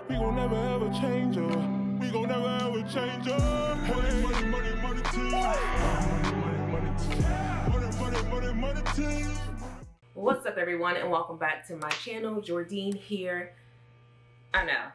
We gon' never ever change her. We gon' never ever change her. Hey. Money, money, money, team. Money, money, team. Money, money, money, money, team. What's up, everyone, and welcome back to my channel. Jordine here. I know.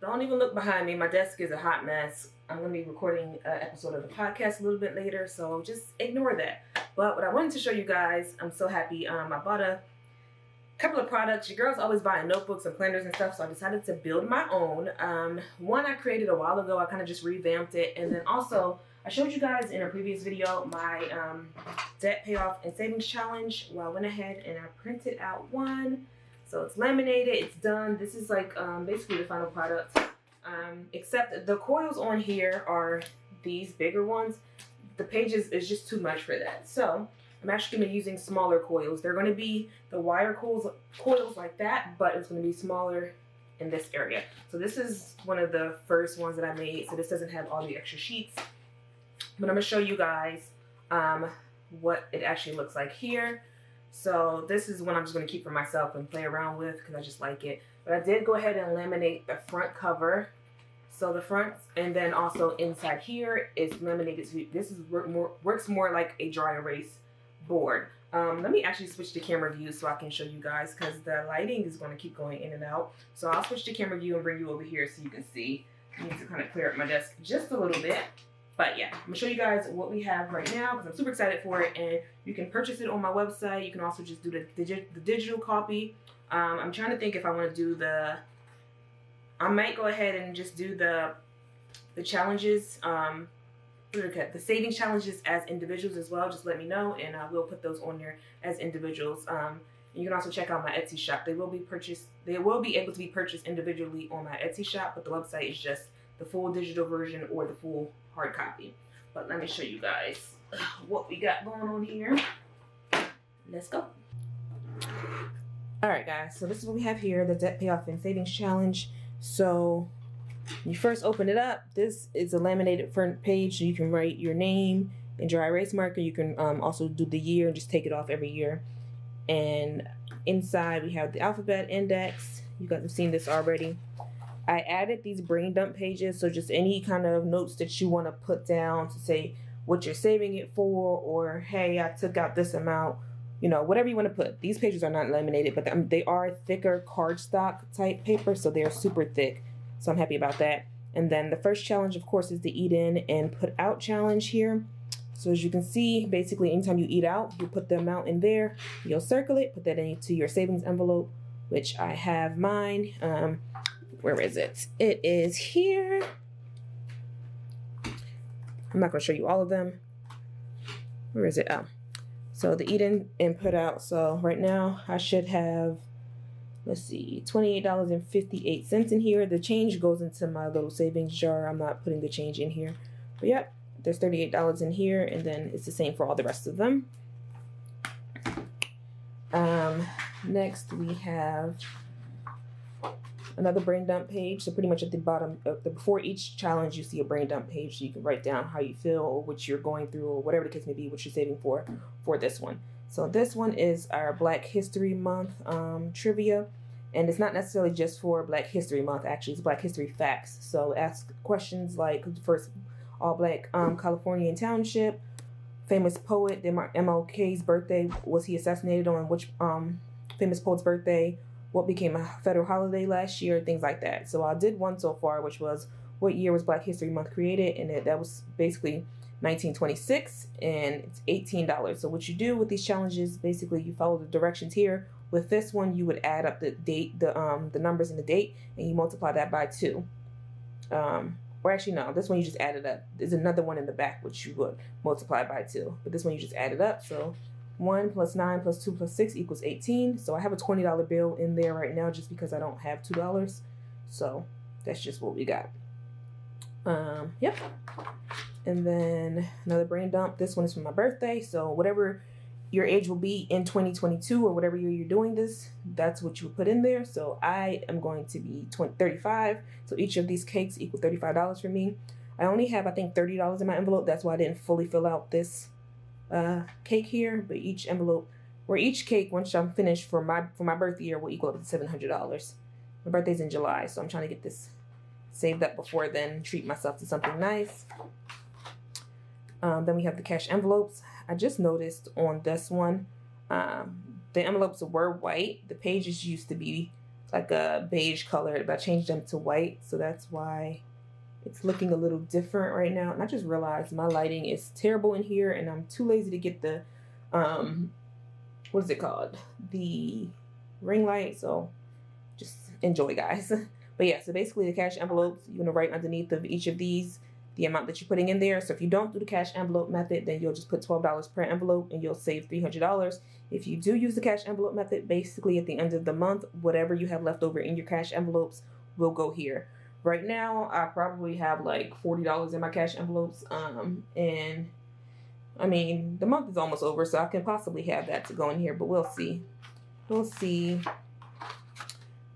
Don't even look behind me. My desk is a hot mess. I'm going to be recording an episode of the podcast a little bit later, so just ignore that. But what I wanted to show you guys, I'm so happy. I bought a couple of products. Your girl's always buying notebooks and planners and stuff, so I decided to build my own. One I created a while ago. I kind of just revamped it, and then also I showed you guys in a previous video my debt payoff and savings challenge. Well, I went ahead and I printed out one. So it's laminated, it's done. This is like basically the final product. Except the coils on here are these bigger ones. The pages is just too much for that. So I'm actually going to be using smaller coils. They're going to be the wire coils like that, but it's going to be smaller in this area. So this is one of the first ones that I made. So this doesn't have all the extra sheets. But I'm going to show you guys what it actually looks like here. So this is one I'm just going to keep for myself and play around with because I just like it. But I did go ahead and laminate the front cover. So the front, and then also inside here is laminated. So this is works more like a dry erase board. Let me actually switch to camera view so I can show you guys because the lighting is going to keep going in and out. So I'll switch to camera view and bring you over here so you can see. I need to kind of clear up my desk just a little bit. But yeah, I'm going to show you guys what we have right now because I'm super excited for it. And you can purchase it on my website. You can also just do the digital copy. I'm trying to think if I want to do I might go ahead and just do the challenges, the savings challenges as individuals as well. Just let me know and I will put those on there as individuals. And you can also check out my Etsy shop. They will be able to be purchased individually on my Etsy shop, but the website is just the full digital version or the full hard copy. But let me show you guys what we got going on here. Let's go. Alright guys, so this is what we have here, the debt payoff and savings challenge. So when you first open it up, this is a laminated front page, so you can write your name in dry erase marker. You can also do the year and just take it off every year. And inside we have the alphabet index. You guys have seen this already. I added these brain dump pages, so just any kind of notes that you want to put down to say what you're saving it for, or hey, I took out this amount, you know, whatever you want to put. These pages are not laminated, but they are thicker cardstock type paper, so they're super thick. So I'm happy about that. And then the first challenge, of course, is the eat in and put out challenge here. So as you can see, basically anytime you eat out, you put the amount in there, you'll circle it, put that into your savings envelope, which I have mine. Where is it? It is here. I'm not going to show you all of them. Where is it? Oh. So the eat in and put out. So right now I should have, let's see, $28.58 in here. The change goes into my little savings jar. I'm not putting the change in here. But yep, there's $38 in here, and then it's the same for all the rest of them. Next we have another brain dump page. So pretty much at the bottom, before each challenge, you see a brain dump page. So you can write down how you feel or what you're going through or whatever the case may be, what you're saving for this one. So this one is our Black History Month trivia. And it's not necessarily just for Black History Month. Actually, it's Black History Facts. So ask questions like, first, all Black Californian township, famous poet, MLK's birthday, was he assassinated on which famous poet's birthday, what became a federal holiday last year, things like that. So I did one so far, which was what year was Black History Month created, and that was basically 1926, and it's $18. So what you do with these challenges, basically you follow the directions here. With this one, you would add up the date, the numbers and the date, and you multiply that by 2. Or actually no, this one you just add it up. There's another one in the back which you would multiply by 2, but this one you just add it up. So 1 plus 9 plus 2 plus 6 equals 18. So I have a $20 bill in there right now just because I don't have $2. So that's just what we got. Yep. And then another brain dump. This one is for my birthday. So whatever your age will be in 2022 or whatever year you're doing this, that's what you would put in there. So I am going to be 35. So each of these cakes equal $35 for me. I only have, I think, $30 in my envelope. That's why I didn't fully fill out this cake here, but each cake, once I'm finished for my birth year, will equal up to $700. My birthday's in July, so I'm trying to get this saved up before then, treat myself to something nice. Then we have the cash envelopes. I just noticed on this one, the envelopes were white. The pages used to be like a beige color, but I changed them to white, so that's why it's looking a little different right now. And I just realized my lighting is terrible in here, and I'm too lazy to get the, what is it called? The ring light, so just enjoy, guys. But yeah, so basically the cash envelopes, you're gonna write underneath of each of these the amount that you're putting in there. So if you don't do the cash envelope method, then you'll just put $12 per envelope and you'll save $300. If you do use the cash envelope method, basically at the end of the month, whatever you have left over in your cash envelopes will go here. Right now, I probably have like $40 in my cash envelopes. And I mean, the month is almost over, so I can possibly have that to go in here, but we'll see. We'll see.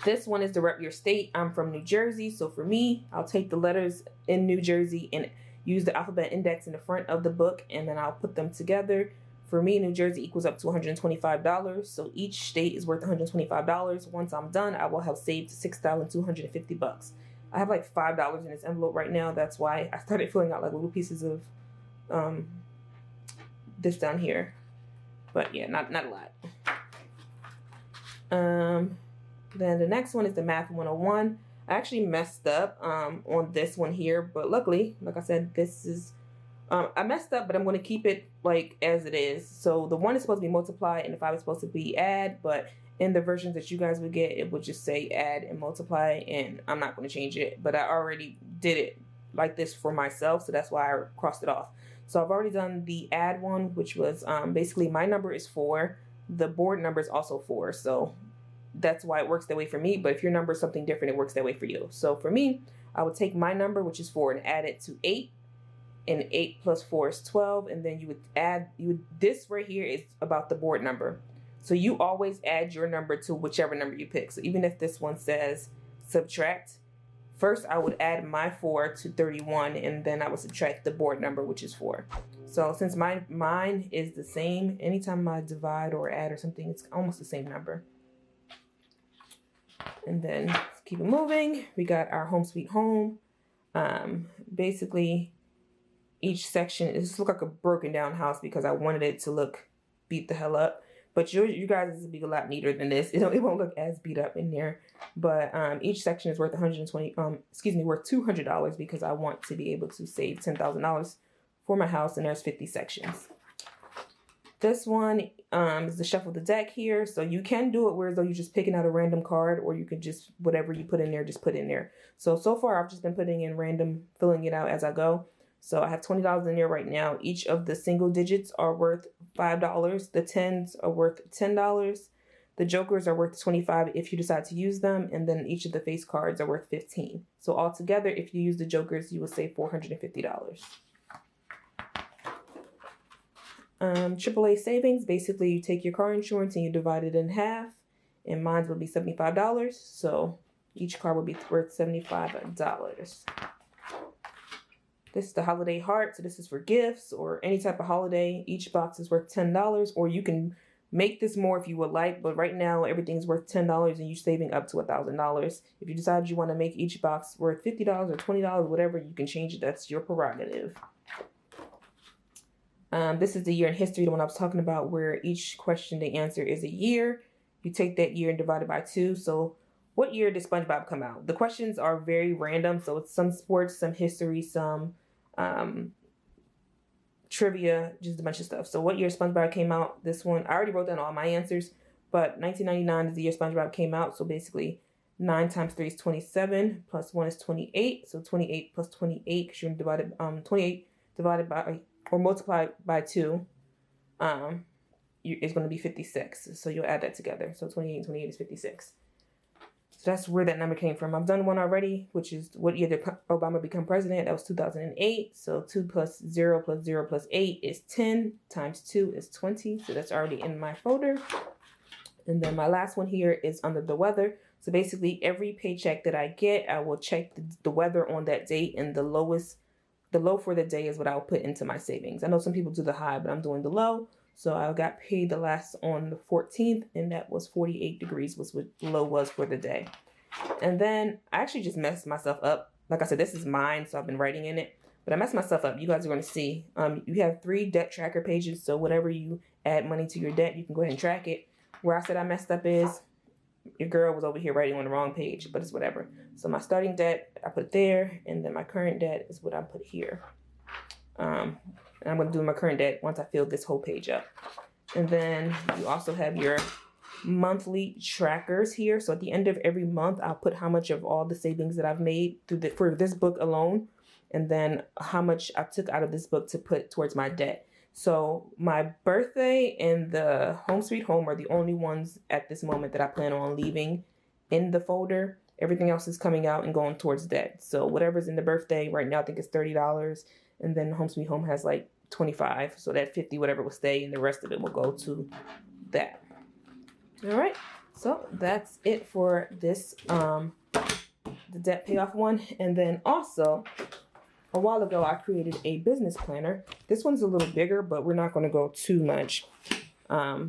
This one is to rep your state. I'm from New Jersey, so for me, I'll take the letters in New Jersey and use the alphabet index in the front of the book, and then I'll put them together. For me, New Jersey equals up to $125, so each state is worth $125. Once I'm done, I will have saved $6,250. I have like $5 in this envelope right now. That's why I started filling out like little pieces of this down here. But yeah, not a lot. Then the next one is the Math 101. I actually messed up on this one here, but luckily, like I said, this is, I messed up, but I'm going to keep it like as it is. So the 1 is supposed to be multiply and the 5 is supposed to be add, but in the versions that you guys would get, it would just say add and multiply, and I'm not going to change it, but I already did it like this for myself, so that's why I crossed it off. So I've already done the add one, which was basically my number is 4. The board number is also 4, so that's why it works that way for me. But if your number is something different, it works that way for you. So for me, I would take my number, which is 4, and add it to 8. And 8 plus 4 is 12. And then you would add, this right here is about the board number. So you always add your number to whichever number you pick. So even if this one says subtract, first I would add my 4 to 31, and then I would subtract the board number, which is 4. So since mine is the same, anytime I divide or add or something, it's almost the same number. And then let's keep it moving. We got our home sweet home. Basically, each section, it just look like a broken down house because I wanted it to look beat the hell up. But you guys will be a lot neater than this. It won't look as beat up in there. But each section is worth worth $200 because I want to be able to save $10,000 for my house, and there's 50 sections. This one is the shuffle the deck here. So you can do it whereas though you're just picking out a random card, or you can just, whatever you put in there, just put in there. So far I've just been putting in random, filling it out as I go. So I have $20 in there right now. Each of the single digits are worth $5. The tens are worth $10. The jokers are worth $25 if you decide to use them. And then each of the face cards are worth $15. So altogether, if you use the jokers, you will save $450. AAA savings, basically you take your car insurance and you divide it in half, and mine will be $75, so each car will be worth $75. This is the holiday heart, so this is for gifts or any type of holiday. Each box is worth $10, or you can make this more if you would like, but right now everything's worth $10 and you're saving up to $1,000. If you decide you want to make each box worth $50 or $20, whatever, you can change it. That's your prerogative. This is the year in history, the one I was talking about, where each question the answer is a year. You take that year and divide it by 2. So what year did SpongeBob come out? The questions are very random. So it's some sports, some history, some trivia, just a bunch of stuff. So what year SpongeBob came out? This one, I already wrote down all my answers, but 1999 is the year SpongeBob came out. So basically 9 times 3 is 27, plus 1 is 28. So 28 plus 28, because you're going to divide it, 28 divided by, or multiplied by 2, is going to be 56. So you'll add that together. So 28 and 28 is 56. So that's where that number came from. I've done one already, which is what year did Obama become president? That was 2008. So 2 plus 0 plus 0 plus 8 is 10, times 2 is 20. So that's already in my folder. And then my last one here is under the weather. So basically every paycheck that I get, I will check the weather on that date, and the low for the day is what I'll put into my savings. I know some people do the high, but I'm doing the low. So I got paid the last on the 14th, and that was 48 degrees was what low was for the day. And then I actually just messed myself up. Like I said, this is mine, so I've been writing in it. But I messed myself up. You guys are going to see. You have 3 debt tracker pages. So whatever you add money to your debt, you can go ahead and track it. Where I said I messed up is your girl was over here writing on the wrong page, but it's whatever. So my starting debt, I put there, and then my current debt is what I put here. And I'm going to do my current debt once I fill this whole page up. And then you also have your monthly trackers here. So at the end of every month, I'll put how much of all the savings that I've made for this book alone, and then how much I took out of this book to put towards my debt. So my birthday and the Home Sweet Home are the only ones at this moment that I plan on leaving in the folder. Everything else is coming out and going towards debt. So whatever's in the birthday right now, I think it's $30. And then Home Sweet Home has like 25. So that 50, whatever will stay, and the rest of it will go to that. All right. So that's it for this, the debt payoff one. And then also, a while ago, I created a business planner. This one's a little bigger, but we're not going to go too much. I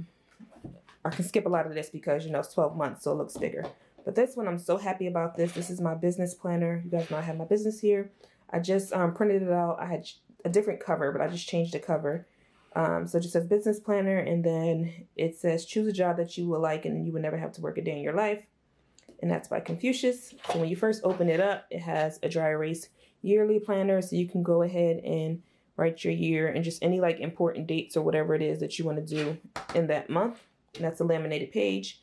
can skip a lot of this because, you know, it's 12 months, so it looks bigger. But this one, I'm so happy about this. This is my business planner. You guys know I have my business here. I just printed it out. I had a different cover, but I just changed the cover. So it just says business planner, and then it says choose a job that you will like and you will never have to work a day in your life. And that's by Confucius. So when you first open it up, it has a dry erase yearly planner, so you can go ahead and write your year and just any like important dates or whatever it is that you want to do in that month. And that's a laminated page.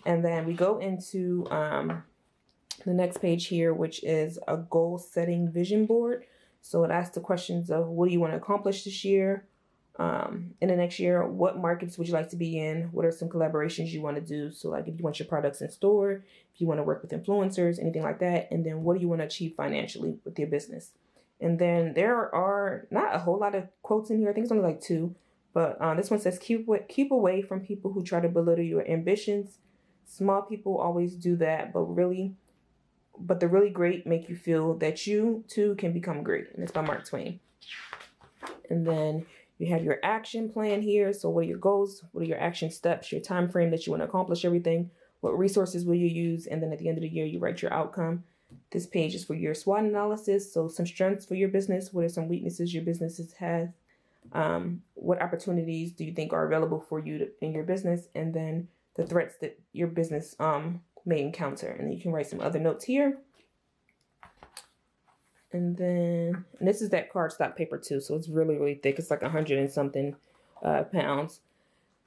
And then we go into the next page here, which is a goal setting vision board. So it asks the questions of what do you want to accomplish this year, in the next year, what markets would you like to be in, what are some collaborations you want to do, so like if you want your products in store, if you want to work with influencers, anything like that, and then what do you want to achieve financially with your business. And then there are not a whole lot of quotes in here. I think it's only like 2, but this one says keep away from people who try to belittle your ambitions. Small people always do that, but the really great make you feel that you too can become great. And it's by Mark Twain. And then you have your action plan here. So what are your goals? What are your action steps? Your time frame that you want to accomplish everything? What resources will you use? And then at the end of the year, you write your outcome. This page is for your SWOT analysis. So some strengths for your business. What are some weaknesses your business has? What opportunities do you think are available for you in your business? And then the threats that your business may encounter. And you can write some other notes here. And this is that cardstock paper too. So it's really, really thick. It's like 100 and something pounds.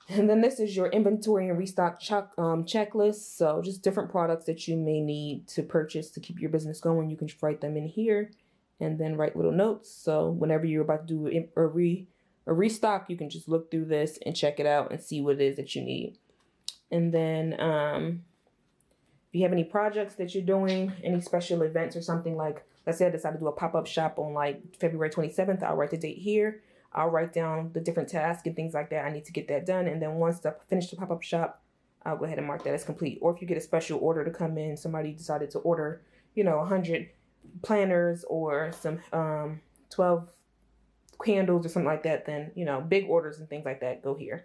And then this is your inventory and restock checklist. So just different products that you may need to purchase to keep your business going. You can write them in here and then write little notes. So whenever you're about to do a restock, you can just look through this and check it out and see what it is that you need. And then if you have any projects that you're doing, any special events or something, like, let's say I decide to do a pop-up shop on like February 27th, I'll write the date here. I'll write down the different tasks and things like that. I need to get that done. And then once I finish the pop-up shop, I'll go ahead and mark that as complete. Or if you get a special order to come in, somebody decided to order, 100 planners or some 12 candles or something like that, then, big orders and things like that go here.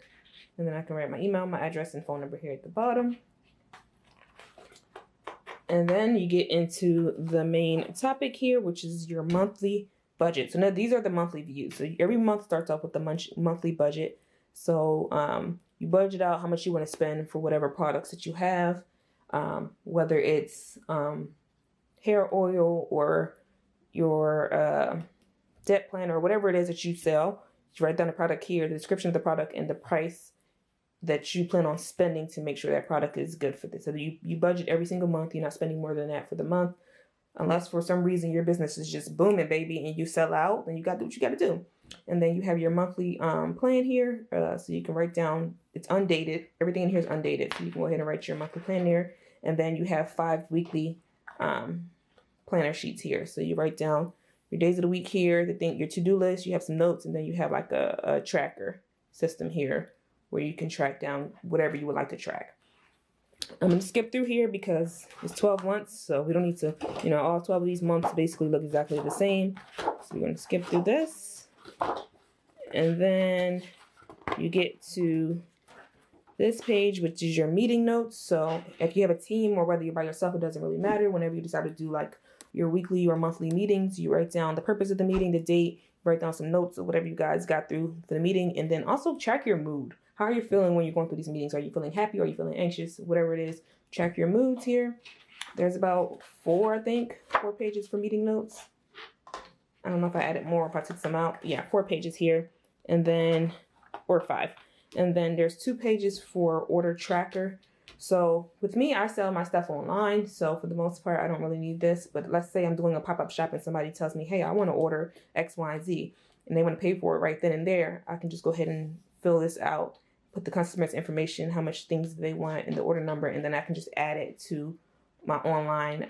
And then I can write my email, my address, and phone number here at the bottom. And then you get into the main topic here, which is your monthly budget. So now these are the monthly views. So every month starts off with the monthly budget. So you budget out how much you want to spend for whatever products that you have, whether it's hair oil or your debt plan or whatever it is that you sell. You write down the product here, the description of the product, and the price that you plan on spending to make sure that product is good for this. So you budget every single month. You're not spending more than that for the month. Unless for some reason your business is just booming, baby, and you sell out, then you got to do what you got to do. And then you have your monthly plan here. So you can write down, it's undated. Everything in here is undated. So you can go ahead and write your monthly plan there. And then you have 5 weekly planner sheets here. So you write down your days of the week here, your to-do list, you have some notes, and then you have like a tracker system here where you can track down whatever you would like to track. I'm going to skip through here because it's 12 months, so we don't need to, all 12 of these months basically look exactly the same. So we're going to skip through this. And then you get to this page, which is your meeting notes. So if you have a team or whether you're by yourself, it doesn't really matter. Whenever you decide to do like your weekly or monthly meetings, you write down the purpose of the meeting, the date, write down some notes or whatever you guys got through for the meeting, and then also track your mood. How are you feeling when you're going through these meetings? Are you feeling happy? Are you feeling anxious? Whatever it is, track your moods here. There's about 4 pages for meeting notes. I don't know if I added more, if I took some out. Yeah, 4 pages here, and then, or 5. And then there's 2 pages for order tracker. So with me, I sell my stuff online. So for the most part, I don't really need this. But let's say I'm doing a pop-up shop and somebody tells me, hey, I want to order X, Y, and Z, and they want to pay for it right then and there. I can just go ahead and fill this out, put the customer's information, how much things they want, and the order number, and then I can just add it to my online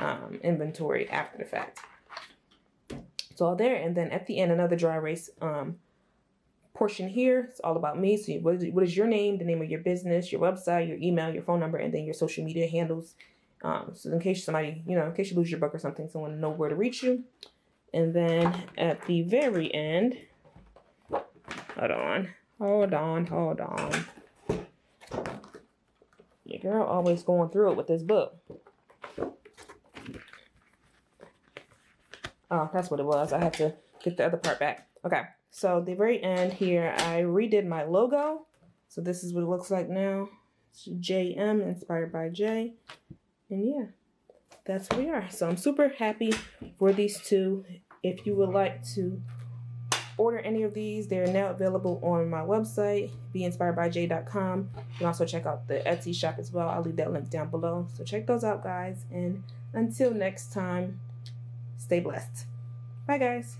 inventory after the fact. It's all there. And then at the end, another dry erase portion here. It's all about me. So what is your name, the name of your business, your website, your email, your phone number, and then your social media handles. So in case somebody, in case you lose your book or something, someone to know where to reach you. And then at the very end, hold on. Your girl always going through it with this book. Oh, that's what it was. I have to get the other part back. Okay. So the very end here, I redid my logo. So this is what it looks like now. It's JM, Inspired by J. And yeah, that's where we are. So I'm super happy for these 2. If you would like to order any of these, they're now available on my website, beinspiredbyj.com. You can also check out the Etsy shop as well. I'll leave that link down below. So check those out, guys. And until next time, stay blessed. Bye, guys.